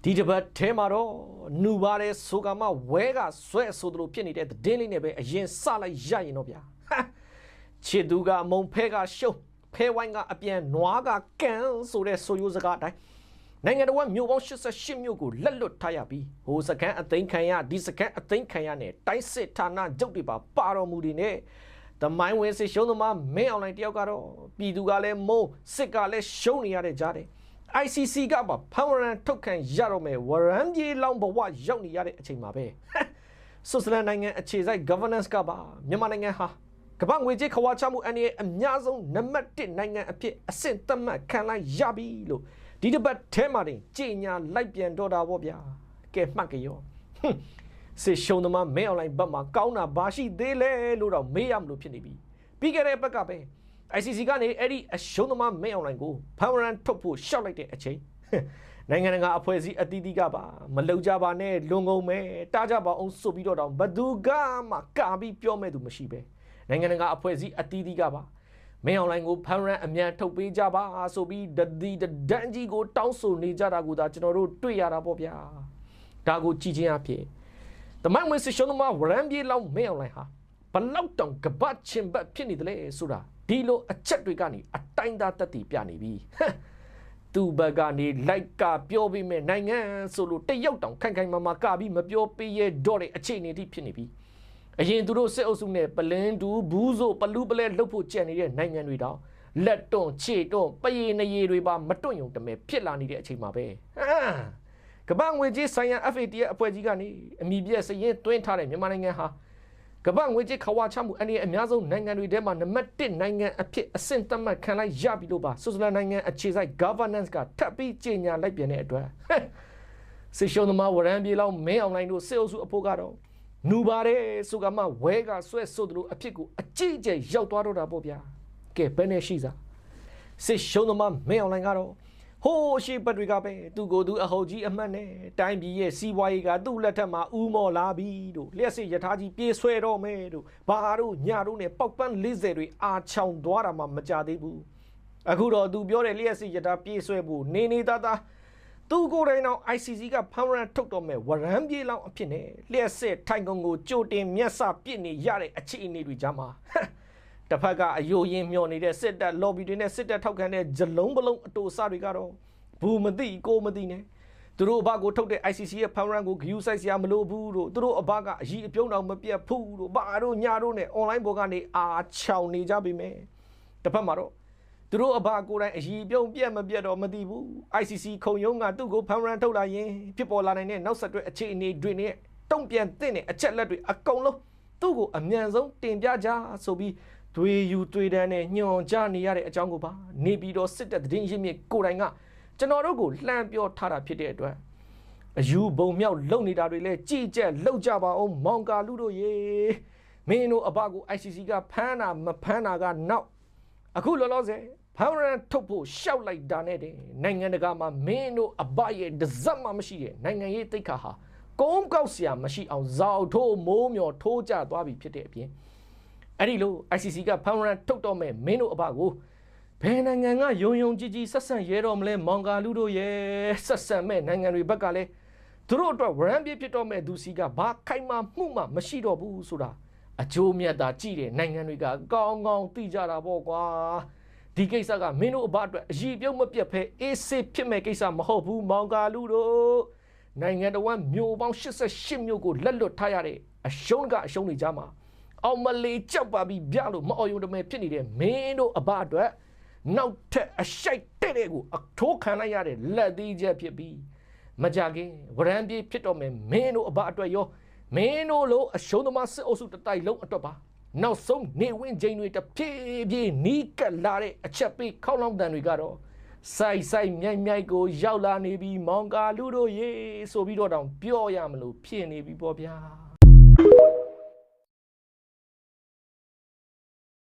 ဒီတပတ်ထဲမှာတော့နူပါတယ်ဆိုကမှဝဲကဆွဲဆိုတို့ဖြစ်နေတဲ့တင်းလေးနဲ့ပဲအရင်စလိုက်ရရင်တော့ဗျာချစ်သူကအမုံဖဲကရှုံးဖဲဝိုင်းကအပြန်နွားကကန်ဆိုတဲ့ဆိုရိုးစကားအတိုင်းနိုင်ငံတော်ကမြို့ပေါင်း88မြို့ကိုလက်လွတ်ထားရပြီးဟိုစကန်အသိမ်းခံရဒီစကန်အသိမ်းခံရနဲ့တိုင်းစစ်ဌာနချုပ်တွေပါတော်မူတွေနဲ့တမိုင်းဝင်စစ်ရှုံးသမားမင်းအွန်လိုင်းတယောက်ကတော့ပြည်သူကလည်းမုံစစ်ကလည်းရှုံးနေရတဲ့ကြားတယ်ICC ကပါဖမ်းဝရန်ထုတ်ခံရတော့မယ်ဝရန်ပြေလောင်းဘဝရောက်နေရတဲ့အချိန်မှာပဲဆွစ်ဇာလန်နိုင်ငံအခြေစိုက် governance ကပါမြန်မာနိုင်ငံဟာကမ္ဘာငွေကြေးခဝါချမှုအန်ရဲ့အများဆုံးနံပါတ်1နိုင်ငံအဖြစ်အဆင့်သတ်မှတ်ခံလိုက်ရပြီလို့ဒီတစ်ပတ်ထဲမှာတင်ကြေညာလိုက်ပြန်တော့တာပေါ့ဗျာကဲမှတ်ကြရောစစ်ရှုံးသမားမဲအွန်လိုင်းဘက်မှာကောင်းတာဘာရှိသေးလဲလို့တော့မေးရမလို့ဖြစ်နေပြီပြီးခဲ့တဲ့ဘက်ကပဲ ICC ကနေအဲ့ဒီအရှုံးသမားမဲအွန်လိုင်းကိုဖမ်းဝရန်ထုတ်ဖို့ရှောက်လိုက်တဲ့အချိန်နိုင်ငံတကာအဖွဲ့အစည်းအသီးသီးကပါမလုံကြပါနဲ့လွန်ကုန်မဲတားကြပါအောင်ဆိုပြီးတော့ဘသူကမှကာပြီးပြောမဲ့သူမရှိပဲနိုင်ငံတကာအဖွဲ့အစည်းအသီးသီးကပါမဲအွန်လိုင်းကိုဖမ်းဝရန်အမြန်ထုတ်ပေးကြပါဆိုပြီးဒန်ကြီးကိုတောင်းဆိုနေကြတာကိုဒါကျွန်တော်တို့တွေ့ရတာပေါ့ဗျာဒါကိုကြည်ချင်းအဖြစ်တမိုင်းဝင်စစ်ရှုံးသမားဝရန်ပြေလောက်မဲအွန်လိုင်းဟာဘလောက်တောင်ကပတ်ချင်းဘတ်ဖြစ်နေတယ်လေဆိုတာဒီလိုအချက်တွေကနေအတိုင်းသားတက်တည်ပြနေပြီသူဘက်ကနေလိုက်ကပြောပြီးမဲ့နိုင်ငံဆိုလို့တရုတ်တောင်ခိုင်ခိုင်မာမာကပြီးမပြောပေးရတော့တဲ့အခြေအနေတိဖြစ်နေပြီအရင်သူတို့စစ်အုပ်စုနဲ့ပလင်းတူဘူးဆိုပလူးပလဲလှုပ်ဖို့ကြံနေတဲ့နိုင်ငံတွေတောင်လက်တွန့်ခြေတွန့်ပယေနရေတွေပါမတွန့်ယုံတမဲဖြစ်လာနေတဲ့အချိန်မှာပဲကမ္ဘာငွေကြေးဆိုင်ရာ FATF ရဲ့အဖွဲ့ကြီးကနေအမိပြည့်စရင်တွင်းထားတဲ့မြန်မာနိုင်ငံဟာကမ္ဘာငွေကြေးခဝါချမှုအနေနဲ့အများဆုံးနိုင်ငံတွေထဲမှာနံပါတ်1နိုင်ငံအဖြစ်အဆင့်သတ်မှတ်ခံလိုက်ရပြီလို့ပါဆွစ်ဇာလန်နိုင်ငံအခြေစိုက် governance ကထပ်ပြီးကြေညာလိုက်ပြန်တဲ့အတွက်စစ်ရှုံးသမားဝရန်ပြေလောက်မင်းအွန်လိုင်းတို့စစ်အုပ်စုအဖို့ကတော့နူပါတယ်ဆိုကမှဝဲကဆွဲဆိုသလိုအဖြစ်ကိုအကြည့်ကျရောက်သွားတော့တာပေါ့ဗျာကဲဘယ်နဲ့ရှိစားစစ်ရှုံးသမားမင်းအွန်လိုင်းကတော့ဟိုးရှိပတ်တွေကပဲသူကိုယ်သူအဟုတ်ကြီးအမှတ်နဲ့တိုင်းပြည်ရဲ့စီးပွားရေးကသူ့လက်ထက်မှာဥမော်လာပြီတို့လျှက်စစ်ရထားကြီးပြေးဆွဲတော့မယ်တို့ဘာတို့ညတို့နဲ့ပေါက်ပန်း40တွေအာချောင်သွားတာမှမကြသေးဘူးအခုတော့သူပြောတဲ့လျှက်စစ်ရထားပြေးဆွဲဖို့နေသားသူကိုယ်တိုင်တော့ ICC ကဖမ်းဝရန်ထုတ်တော့မယ်ဝရန်ပြေးလောက်အဖြစ်နဲ့လျှက်စစ်ထိုင်ကုန်ကိုကြိုတင်မျက်စာပြစ်နေရတဲ့အခြေအနေတွေကြားမှာတစ်ဖက်ကအယိုရင်မျောနေတဲ့စစ်တပ် lobby တွေနဲ့စစ်တပ်ထောက်ခံတဲ့ဂျလုံးပလုံးအတူအစတွေကတော့ဘူးမသိကိုမသိနဲ့သူတို့အဘကိုထုတ်တဲ့ ICC ရဲ့ဖမ်းဝရန်ကိုဂယူဆိုင်စရာမလိုဘူးတို့သူတို့အဘကအကြီးအပြုံးတော်မပြတ်ဘူးတို့ဘာတို့ညတို့နဲ့ online ပေါ်ကနေအာချောင်နေကြပြီမယ်တစ်ဖက်မှာတော့သူတို့အဘကိုယ်တိုင်အကြီးအပြုံးပြတ်မပြတ်တော့မသိဘူး ICC ခုံရုံးကသူ့ကိုဖမ်းဝရန်ထုတ်လာရင်ဖြစ်ပေါ်လာနိုင်တဲ့နောက်ဆက်တွဲအခြေအနေတွေနဲ့တုံ့ပြန်တဲ့အချက်လက်တွေအကုန်လုံးသူ့ကိုအမြန်ဆုံးတင်ပြကြဆိုပြီးတွေယူတွေတန်းနဲ့ညွန်ကြနေရတဲ့အကြောင်းကိုပါနေပြီးတော့စစ်တပ်သတင်းရင်းမြစ်ကိုယ်တိုင်ကကျွန်တော်တို့ကိုလှမ်းပြောထားတာဖြစ်တဲ့အတွက်အယူဘုံမြောက်လုံနေတာတွေလဲကြည်ကြက်လှုပ်ကြပါအောင်မောင်ကာလူတို့ရေမင်းတို့အဘကို ICC ကဖမ်းတာမဖမ်းတာကနောက်အခုလောလောဆယ်ဖမ်းရန်ထုတ်ဖို့ရှောက်လိုက်တာနဲ့နိုင်ငံတကာမှာမင်းတို့အဘရဲ့ဒဇက်မှမရှိတဲ့နိုင်ငံရေးတိတ်ခါဟာကုန်းကောက်စရာမရှိအောင်ဇောက်ထိုးမိုးမျောထိုးကြသွားပြီဖြစ်တဲ့အပြင်အဲ့ဒီလို ICC ကဖမ်းရန်ထုတ်တော့မဲ့မင်းတို့အဘကိုဘယ်နိုင်ငံကယုံယုံကြည်ကြည်ဆက်ဆံရဲတော်မလဲမောင်ကာလူတို့ရဲ့ဆက်ဆံမဲ့နိုင်ငံတွေဘက်ကလည်းသူတို့အတွက်ဝရန်ပြေဖြစ်တော့မဲ့သူစီကဘာခိုင်မာမှုမှမရှိတော့ဘူးဆိုတာအကျိုးမြတ်သာကြည့်တဲ့နိုင်ငံတွေကကောင်းကောင်းသိကြတာပေါ့ကွာဒီကိစ္စကမင်းတို့အဘအတွက်အည်ပြုံးမပြတ်ဖဲအေးဆေးဖြစ်မဲ့ကိစ္စမဟုတ်ဘူးမောင်ကာလူတို့နိုင်ငံတော်မြို့ပေါင်း88မြို့ကိုလက်လွတ်ထားရတဲ့အရှုံးကအရှုံးတွေကြားမှာအောင်မလေးကြောက်ပါပြီးပြလို့မအော်ယုံတမဲဖြစ်နေတဲ့မင်းတို့အဘအတွက်နောက်ထပ်အရှိုက်တဲ့ကိုအထိုးခံလိုက်ရတဲ့လက်သေးချက်ဖြစ်ပြီးမကြခင်ဝရန်ပြေးဖြစ်တော့မယ်မင်းတို့အဘအတွက်ရောမင်းတို့လိုအရှုံးသမားစစ်အုပ်စုတတိုက်လုံးအတွက်ပါနောက်ဆုံးနေဝင်ချိန်တွေတဖြည်းဖြည်းနီးကပ်လာတဲ့အချက်ပေးခေါင်းလောင်းတန်တွေကတော့ဆိုင်မြိုက်ကိုရောက်လာနေပြီးမောင်ကာလူတို့ရေဆိုပြီးတော့တောင်ပြောရမလို့ဖြစ်နေပြီပေါ့ဗျာ